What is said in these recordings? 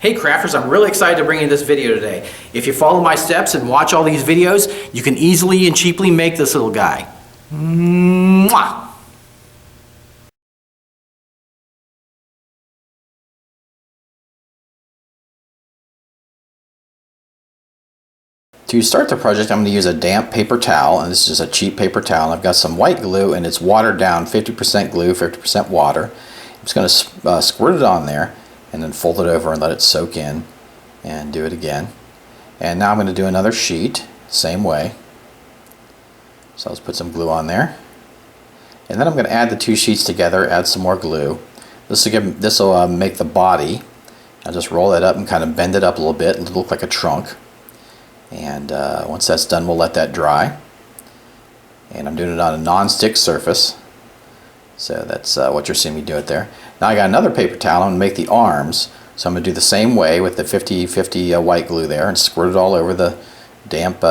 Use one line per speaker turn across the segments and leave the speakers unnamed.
Hey crafters, I'm really excited to bring you this video today. If you follow my steps and watch all these videos, you can easily and cheaply make this little guy. Mwah! To start the project, I'm going to use a damp paper towel, and this is just a cheap paper towel. I've got some white glue, and it's watered down, 50% glue, 50% water. I'm just going to squirt it on there, and then fold it over and let it soak in, and do it again. And now I'm going to do another sheet, same way. So let's put some glue on there. And then I'm going to add the two sheets together, add some more glue. This will make the body. I'll just roll that up and kind of bend it up a little bit, it'll look like a trunk. And once that's done, we'll let that dry. And I'm doing it on a non-stick surface. So that's what you're seeing me do it there. Now I got another paper towel. I'm going to make the arms. So I'm going to do the same way with the 50-50 white glue there and squirt it all over the damp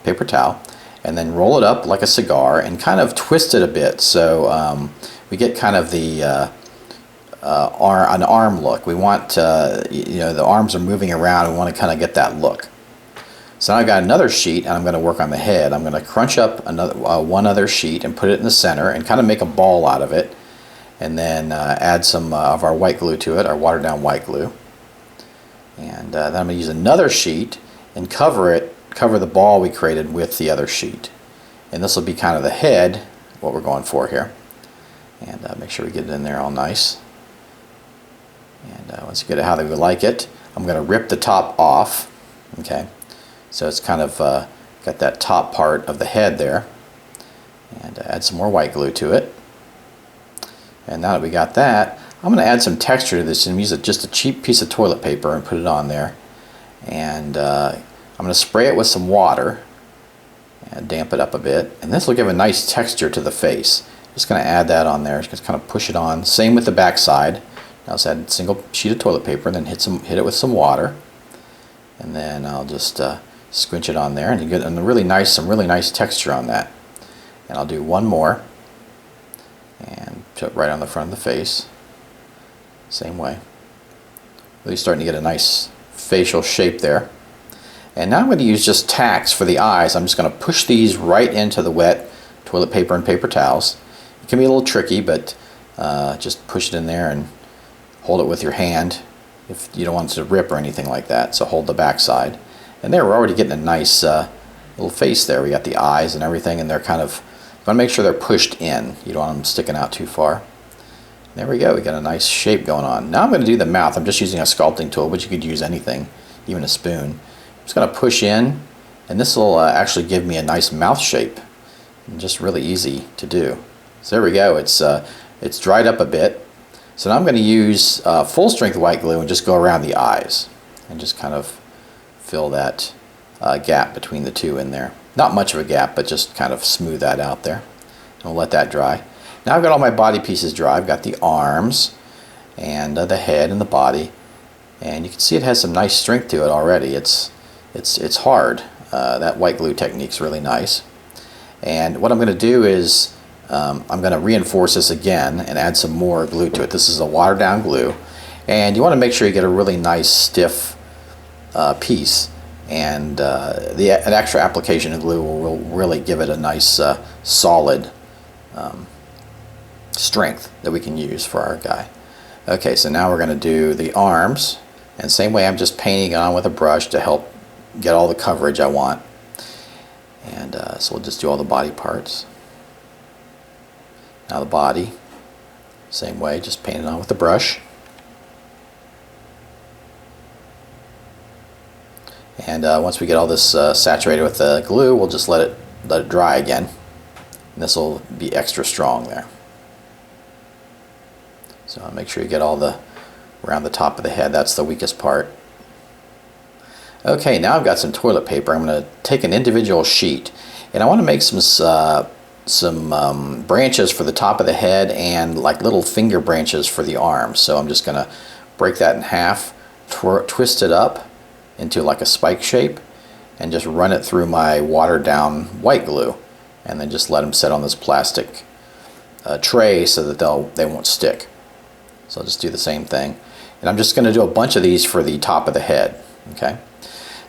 paper towel. And then roll it up like a cigar and kind of twist it a bit so we get kind of the an arm look. We want, the arms are moving around. We want to kind of get that look. So now I've got another sheet, and I'm going to work on the head. I'm going to crunch up one other sheet and put it in the center and kind of make a ball out of it. And then add some of our white glue to it, our watered down white glue. And then I'm going to use another sheet and cover the ball we created with the other sheet. And this will be kind of the head, what we're going for here. And make sure we get it in there all nice. And once you get it how they would like it, I'm going to rip the top off. Okay. So it's kind of got that top part of the head there. And add some more white glue to it. And now that we got that, I'm going to add some texture to this and use just a cheap piece of toilet paper and put it on there. And I'm going to spray it with some water and damp it up a bit. And this will give a nice texture to the face. Just going to add that on there. Just kind of push it on. Same with the back side. Now let's add a single sheet of toilet paper and then hit it with some water. And then I'll just squinch it on there, and you get some really nice texture on that. And I'll do one more and put it right on the front of the face. Same way. Really starting to get a nice facial shape there. And now I'm going to use just tacks for the eyes. I'm just going to push these right into the wet toilet paper and paper towels. It can be a little tricky, but just push it in there and hold it with your hand if you don't want it to rip or anything like that. So hold the back side. And there, we're already getting a nice little face there. We got the eyes and everything, and they're kind of, you want to make sure they're pushed in. You don't want them sticking out too far. There we go. We got a nice shape going on. Now I'm going to do the mouth. I'm just using a sculpting tool, but you could use anything, even a spoon. I'm just going to push in, and this will actually give me a nice mouth shape. And just really easy to do. So there we go. It's dried up a bit. So now I'm going to use full strength white glue and just go around the eyes and just kind of fill that gap between the two in there. Not much of a gap, but just kind of smooth that out there. And we'll let that dry. Now I've got all my body pieces dry. I've got the arms and the head and the body, and you can see it has some nice strength to it already. It's hard. That white glue technique's really nice. And what I'm going to do is I'm going to reinforce this again and add some more glue to it. This is a watered down glue, and you want to make sure you get a really nice stiff piece, and an extra application of glue will really give it a nice solid strength that we can use for our guy. Okay, so now we're going to do the arms, and same way I'm just painting it on with a brush to help get all the coverage I want. And so we'll just do all the body parts. Now the body, same way, just paint it on with the brush. And once we get all this saturated with the glue, we'll just let it dry again. And this will be extra strong there. So make sure you get all around the top of the head. That's the weakest part. Okay, now I've got some toilet paper. I'm going to take an individual sheet, and I want to make some branches for the top of the head and like little finger branches for the arms. So I'm just going to break that in half, twist it up into like a spike shape, and just run it through my watered down white glue, and then just let them sit on this plastic tray so that they won't stick. So I'll just do the same thing. And I'm just going to do a bunch of these for the top of the head. Okay.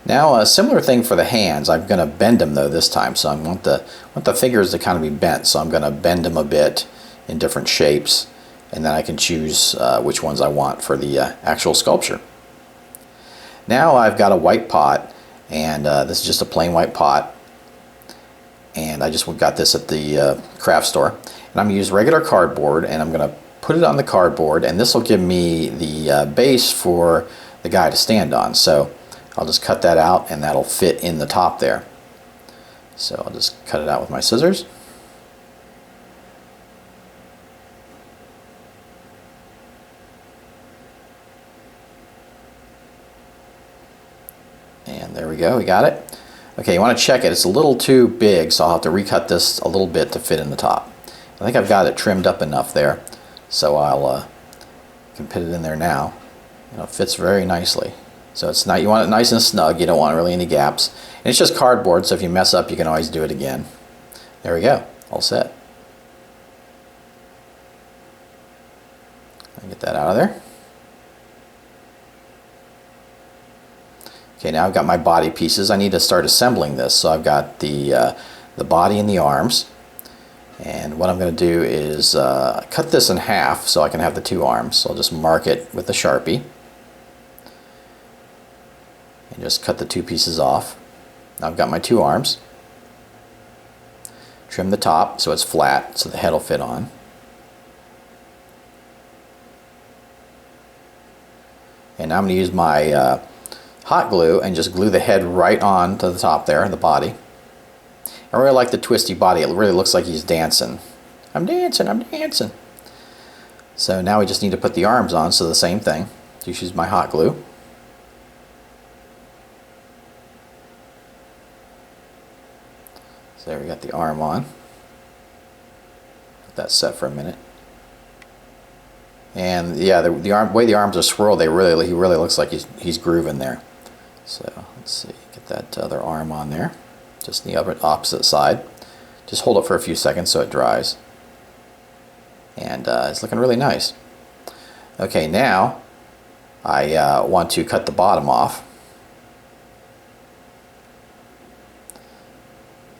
Now a similar thing for the hands. I'm going to bend them though this time, so I want the fingers to kind of be bent, so I'm going to bend them a bit in different shapes, and then I can choose which ones I want for the actual sculpture. Now I've got a white pot, and this is just a plain white pot, and I just got this at the craft store, and I'm going to use regular cardboard, and I'm going to put it on the cardboard, and this will give me the base for the guy to stand on. So I'll just cut that out, and that'll fit in the top there. So I'll just cut it out with my scissors. And there we go, we got it. Okay, you want to check it. It's a little too big, so I'll have to recut this a little bit to fit in the top. I think I've got it trimmed up enough there, so I'll can put it in there now. You know, it fits very nicely. So it's not, you want it nice and snug. You don't want really any gaps. And it's just cardboard, so if you mess up, you can always do it again. There we go, all set. Get that out of there. Okay, now I've got my body pieces. I need to start assembling this. So I've got the body and the arms. And what I'm going to do is cut this in half so I can have the two arms. So I'll just mark it with a Sharpie. And just cut the two pieces off. Now I've got my two arms. Trim the top so it's flat so the head will fit on. And now I'm going to use my hot glue and just glue the head right on to the top there, the body. I really like the twisty body. It really looks like he's dancing. I'm dancing, I'm dancing. So now we just need to put the arms on, so the same thing. Just use my hot glue. So there we got the arm on. Let that set for a minute. And yeah, the way the arms are swirled, he really looks like he's grooving there. So let's see, get that other arm on there. Just the opposite side. Just hold it for a few seconds so it dries. And it's looking really nice. Okay, now I want to cut the bottom off.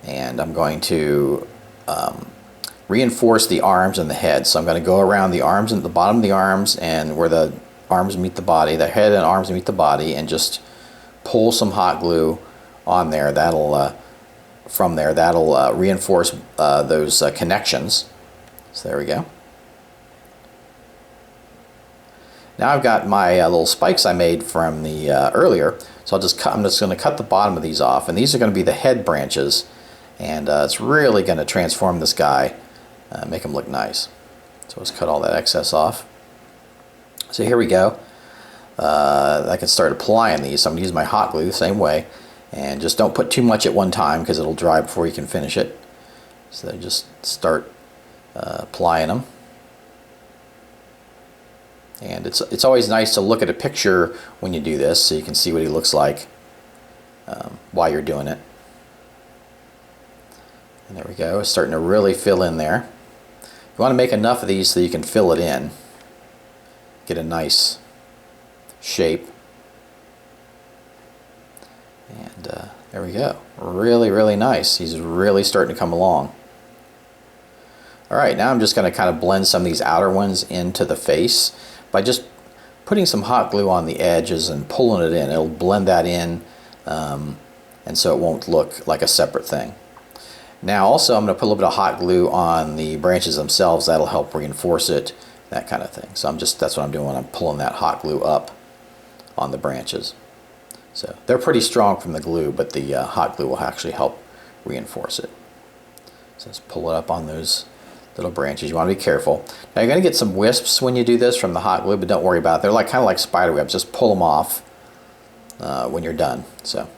And I'm going to reinforce the arms and the head. So I'm going to go around the arms and the bottom of the arms and where the arms meet the body, the head and arms meet the body, and just pull some hot glue on there. That'll from there, that'll reinforce those connections. So there we go. Now I've got my little spikes I made from the earlier. So I'm just going to cut the bottom of these off, and these are going to be the head branches, and it's really going to transform this guy, make him look nice. So let's cut all that excess off. So here we go. I can start applying these. So I'm going to use my hot glue the same way. And just don't put too much at one time because it'll dry before you can finish it. So just start applying them. And it's always nice to look at a picture when you do this so you can see what he looks like while you're doing it. And there we go. It's starting to really fill in there. You want to make enough of these so you can fill it in. Get a nice shape. And there we go. Really nice. He's really starting to come along. Alright, now I'm just going to kind of blend some of these outer ones into the face by just putting some hot glue on the edges and pulling it in. It'll blend that in, and so it won't look like a separate thing. Now also I'm going to put a little bit of hot glue on the branches themselves. That'll help reinforce it, that kind of thing. So that's what I'm doing when I'm pulling that hot glue up on the branches. So they're pretty strong from the glue, but the hot glue will actually help reinforce it. So let's pull it up on those little branches. You want to be careful. Now you're going to get some wisps when you do this from the hot glue, but don't worry about it. They're kind of like spider webs. Just pull them off when you're done. So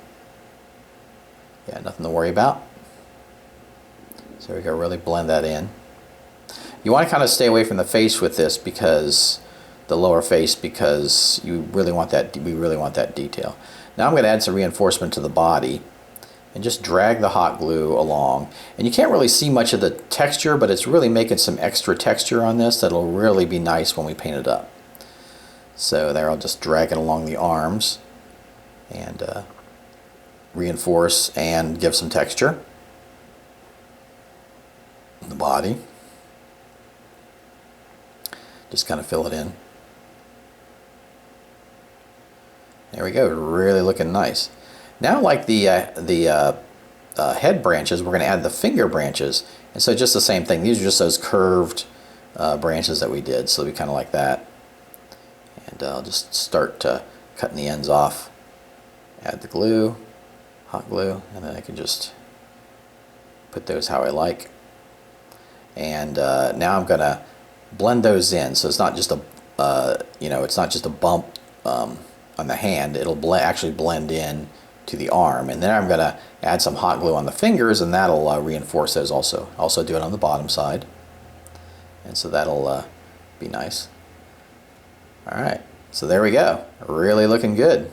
yeah, nothing to worry about. So we go, really blend that in. You want to kind of stay away from the face with this, because the lower face, because we really want that detail. Now I'm going to add some reinforcement to the body and just drag the hot glue along. And you can't really see much of the texture, but it's really making some extra texture on this that'll really be nice when we paint it up. So there, I'll just drag it along the arms and reinforce and give some texture. The body. Just kind of fill it in. There we go, really looking nice. Now, like the head branches, we're going to add the finger branches. And so just the same thing. These are just those curved branches that we did. So it'll be kind of like that. And I'll just start cutting the ends off. Add the glue, hot glue, and then I can just put those how I like. And now I'm going to blend those in. So it's not just a, it's not just a bump on the hand. It'll actually blend in to the arm. And then I'm going to add some hot glue on the fingers, and that'll reinforce those also. Also do it on the bottom side. And so that'll be nice. All right, so there we go. Really looking good.